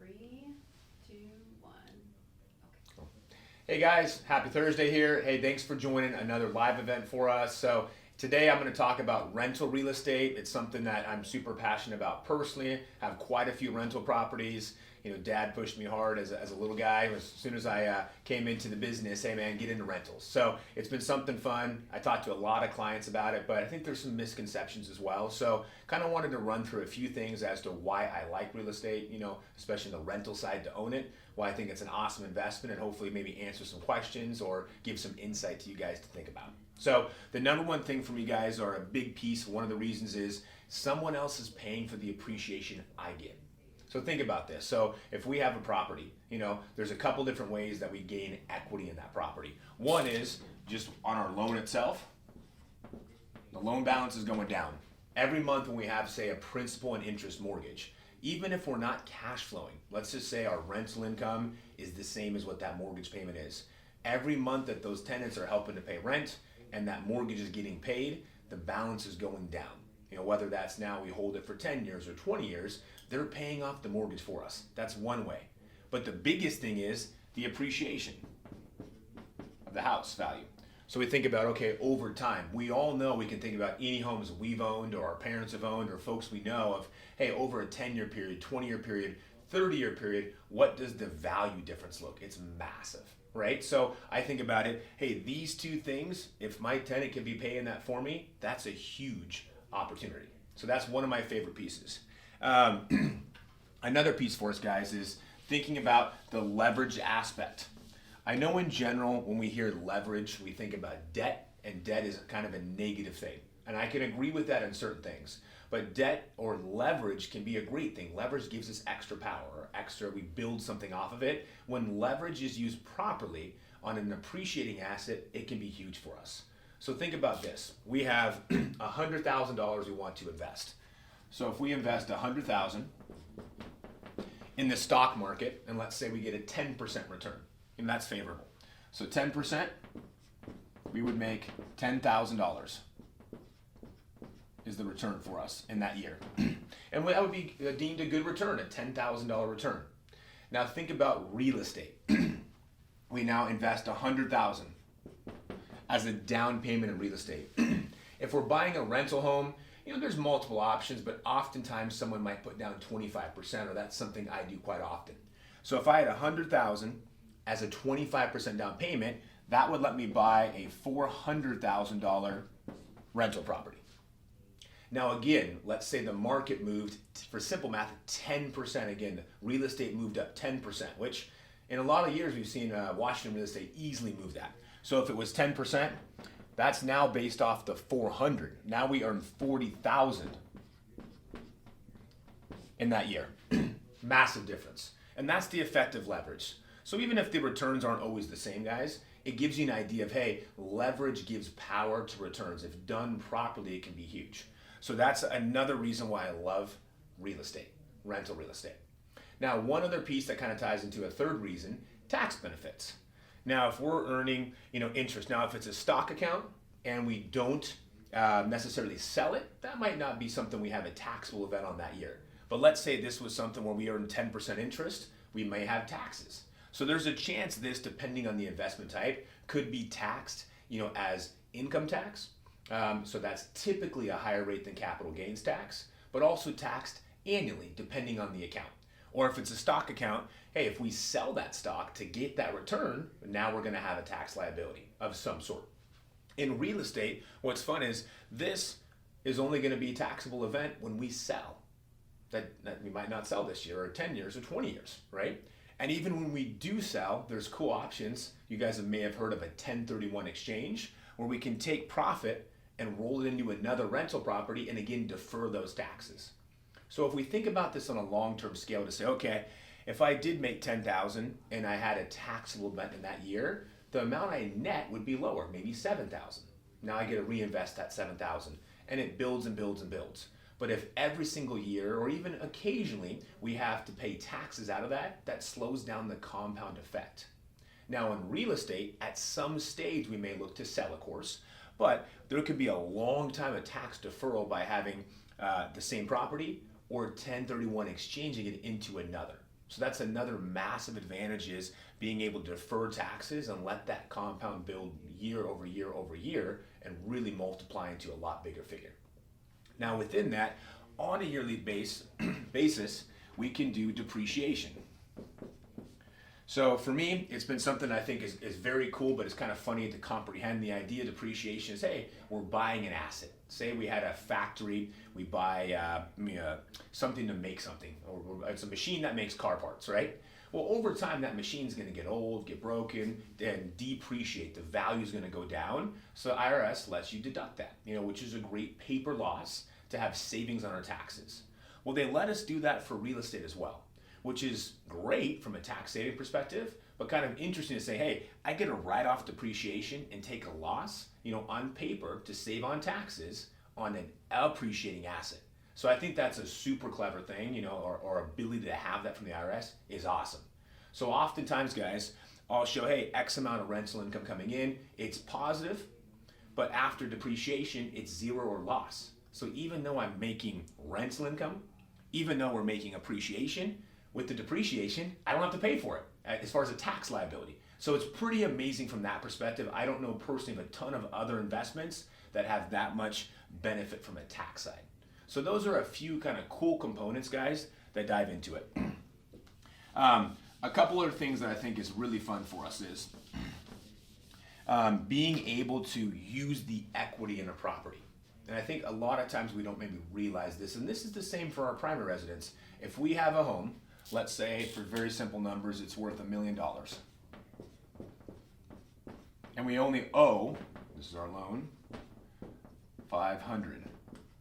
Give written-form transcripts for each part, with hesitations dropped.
Three, two, one. Okay. Hey guys, happy Thursday here. Hey, thanks for joining another live event for us. So today I'm going to talk about rental real estate. It's something that I'm super passionate about personally. I have quite a few rental properties. Dad pushed me hard as a little guy. As soon as I came into the business, hey man, get into rentals. So it's been something fun. I talked to a lot of clients about it, but I think there's some misconceptions as well. So kind of wanted to run through a few things as to why I like real estate, especially the rental side to own it, why I think it's an awesome investment, and hopefully maybe answer some questions or give some insight to you guys to think about. So the number one thing for me guys, or a big piece, one of the reasons is someone else is paying for the appreciation I get. So think about this. So if we have a property, there's a couple different ways that we gain equity in that property. One is just on our loan itself. The loan balance is going down. Every month when we have, say, a principal and interest mortgage, even if we're not cash flowing, let's just say our rental income is the same as what that mortgage payment is. Every month that those tenants are helping to pay rent and that mortgage is getting paid, the balance is going down. Whether that's now we hold it for 10 years or 20 years, they're paying off the mortgage for us. That's one way. But the biggest thing is the appreciation of the house value. So we think about, okay, over time, we all know we can think about any homes we've owned or our parents have owned or folks we know of, hey, over a 10-year period, 20-year period, 30-year period, what does the value difference look? It's massive, right? So I think about it, hey, these two things, if my tenant can be paying that for me, that's a huge opportunity. So that's one of my favorite pieces. Another piece for us guys is thinking about the leverage aspect. I know in general when we hear leverage we think about debt, and debt is kind of a negative thing, and I can agree with that in certain things, but debt or leverage can be a great thing. Leverage gives us extra power or extra, we build something off of it. When leverage is used properly on an appreciating asset, it can be huge for us. So think about this. We have $100,000 we want to invest. So if we invest $100,000 in the stock market, and let's say we get a 10% return, and that's favorable. So 10%, we would make $10,000 is the return for us in that year. And that would be deemed a good return, a $10,000 return. Now think about real estate. We now invest $100,000 as a down payment in real estate. If we're buying a rental home, there's multiple options, but oftentimes someone might put down 25%, or that's something I do quite often. So if I had $100,000 as a 25% down payment, that would let me buy a $400,000 rental property. Now again, let's say the market moved, for simple math, 10%. Again, real estate moved up 10%, which in a lot of years we've seen Washington real estate easily move that. So if it was 10%, that's now based off the 400. Now we earn 40,000 in that year. Massive difference. And that's the effective leverage. So even if the returns aren't always the same, guys, it gives you an idea of, hey, leverage gives power to returns. If done properly, it can be huge. So that's another reason why I love real estate, rental real estate. Now, one other piece that kind of ties into a third reason, tax benefits. Now, if we're earning, interest, now if it's a stock account and we don't necessarily sell it, that might not be something we have a taxable event on that year. But let's say this was something where we earn 10% interest, we may have taxes. So there's a chance this, depending on the investment type, could be taxed, as income tax. So that's typically a higher rate than capital gains tax, but also taxed annually, depending on the account. Or if it's a stock account, hey, if we sell that stock to get that return, now we're going to have a tax liability of some sort. In real estate, what's fun is this is only going to be a taxable event when we sell. That we might not sell this year or 10 years or 20 years, right? And even when we do sell, there's cool options. You guys may have heard of a 1031 exchange, where we can take profit and roll it into another rental property and again defer those taxes. So if we think about this on a long-term scale to say, okay, if I did make $10,000 and I had a taxable event in that year, the amount I net would be lower, maybe $7,000. Now I get to reinvest that $7,000, and it builds and builds and builds. But if every single year, or even occasionally, we have to pay taxes out of that, that slows down the compound effect. Now in real estate, at some stage we may look to sell, of course, but there could be a long time of tax deferral by having the same property or 1031 exchanging it into another. So that's another massive advantage, is being able to defer taxes and let that compound build year over year over year and really multiply into a lot bigger figure. Now within that, on a yearly basis, we can do depreciation. So for me, it's been something I think is very cool, but it's kind of funny to comprehend. The idea of depreciation is, hey, we're buying an asset. Say we had a factory, we buy something to make something, or it's a machine that makes car parts, right? Well, over time, that machine's gonna get old, get broken, and depreciate. The value's gonna go down. So IRS lets you deduct that, which is a great paper loss to have savings on our taxes. Well, they let us do that for real estate as well, which is great from a tax saving perspective, but kind of interesting to say, hey, I get to write off depreciation and take a loss, on paper to save on taxes on an appreciating asset. So I think that's a super clever thing, or ability to have that from the IRS is awesome. So oftentimes, guys, I'll show, hey, X amount of rental income coming in, it's positive, but after depreciation, it's zero or loss. So even though I'm making rental income, even though we're making appreciation, with the depreciation, I don't have to pay for it as far as a tax liability. So it's pretty amazing from that perspective. I don't know personally of a ton of other investments that have that much benefit from a tax side. So those are a few kind of cool components, guys, that dive into it. A couple other things that I think is really fun for us is being able to use the equity in a property. And I think a lot of times we don't maybe realize this, and this is the same for our primary residence. If we have a home, let's say for very simple numbers, it's worth $1 million. And we only owe, this is our loan, 500.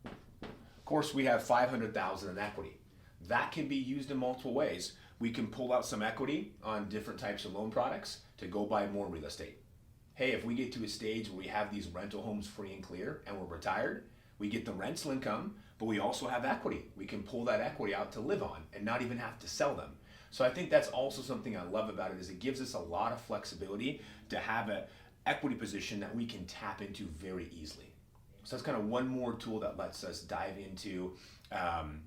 Of course, we have 500,000 in equity. That can be used in multiple ways. We can pull out some equity on different types of loan products to go buy more real estate. Hey, if we get to a stage where we have these rental homes free and clear and we're retired, we get the rental income, but we also have equity. We can pull that equity out to live on and not even have to sell them. So I think that's also something I love about it, is it gives us a lot of flexibility to have an equity position that we can tap into very easily. So that's kind of one more tool that lets us dive into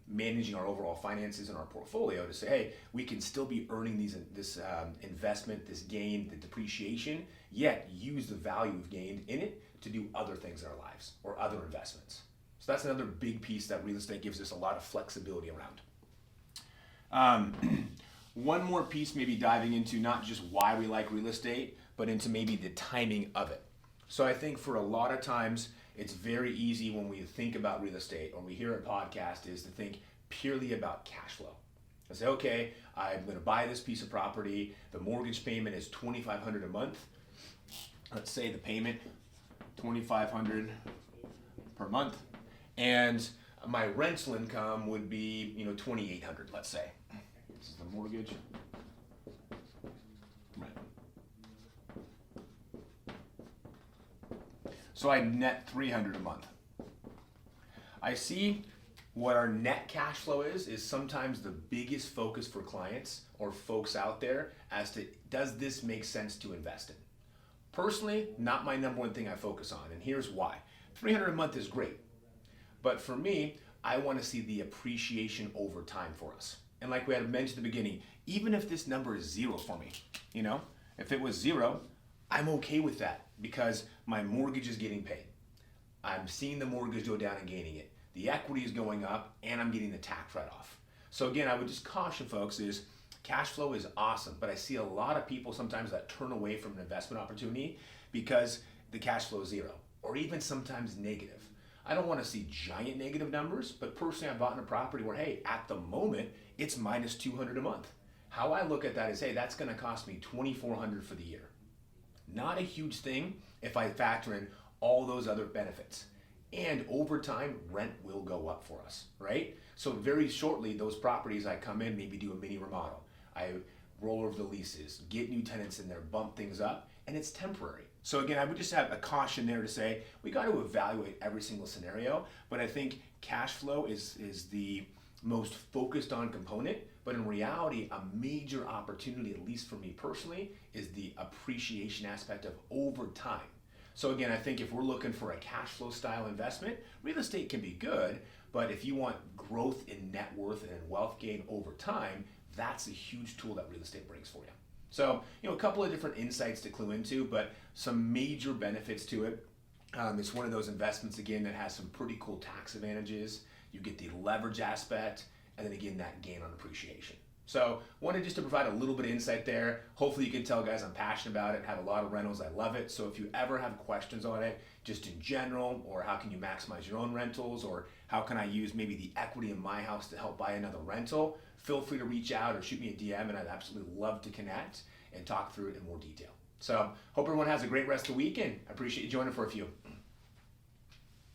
managing our overall finances and our portfolio to say, hey, we can still be earning this investment, this gain, the depreciation, yet use the value we've gained in it to do other things in our lives or other investments. So that's another big piece that real estate gives us a lot of flexibility around. One more piece, maybe diving into not just why we like real estate, but into maybe the timing of it. So I think for a lot of times, it's very easy when we think about real estate or we hear a podcast is to think purely about cash flow. I say, okay, I'm going to buy this piece of property. The mortgage payment is $2,500 a month. Let's say the payment, $2,500 per month. And my rental income would be, $2,800, let's say. This is the mortgage. Rent. So I net $300 a month. I see what our net cash flow is sometimes the biggest focus for clients or folks out there as to, does this make sense to invest in? Personally, not my number one thing I focus on, and here's why. $300 a month is great, but for me, I want to see the appreciation over time for us. And like we had mentioned at the beginning, even if this number is zero for me, if it was zero, I'm okay with that because my mortgage is getting paid. I'm seeing the mortgage go down and gaining it. The equity is going up and I'm getting the tax write-off. So again, I would just caution folks is cash flow is awesome, but I see a lot of people sometimes that turn away from an investment opportunity because the cash flow is zero or even sometimes negative. I don't want to see giant negative numbers, but personally I bought in a property where, hey, at the moment, it's minus $200 a month. How I look at that is, hey, that's going to cost me $2,400 for the year. Not a huge thing if I factor in all those other benefits. And over time, rent will go up for us, right? So very shortly, those properties I come in, maybe do a mini remodel. I roll over the leases, get new tenants in there, bump things up, and it's temporary. So again, I would just have a caution there to say, we got to evaluate every single scenario, but I think cash flow is the most focused on component, but in reality, a major opportunity, at least for me personally, is the appreciation aspect of over time. So again, I think if we're looking for a cash flow style investment, real estate can be good, but if you want growth in net worth and wealth gain over time, That's a huge tool that real estate brings for you. So, a couple of different insights to clue into, but some major benefits to it. It's one of those investments, again, that has some pretty cool tax advantages. You get the leverage aspect, and then again, that gain on appreciation. So wanted just to provide a little bit of insight there. Hopefully you can tell, guys, I'm passionate about it, have a lot of rentals, I love it. So if you ever have questions on it, just in general, or how can you maximize your own rentals, or how can I use maybe the equity in my house to help buy another rental, feel free to reach out or shoot me a DM, and I'd absolutely love to connect and talk through it in more detail. So hope everyone has a great rest of the week, and I appreciate you joining for a few.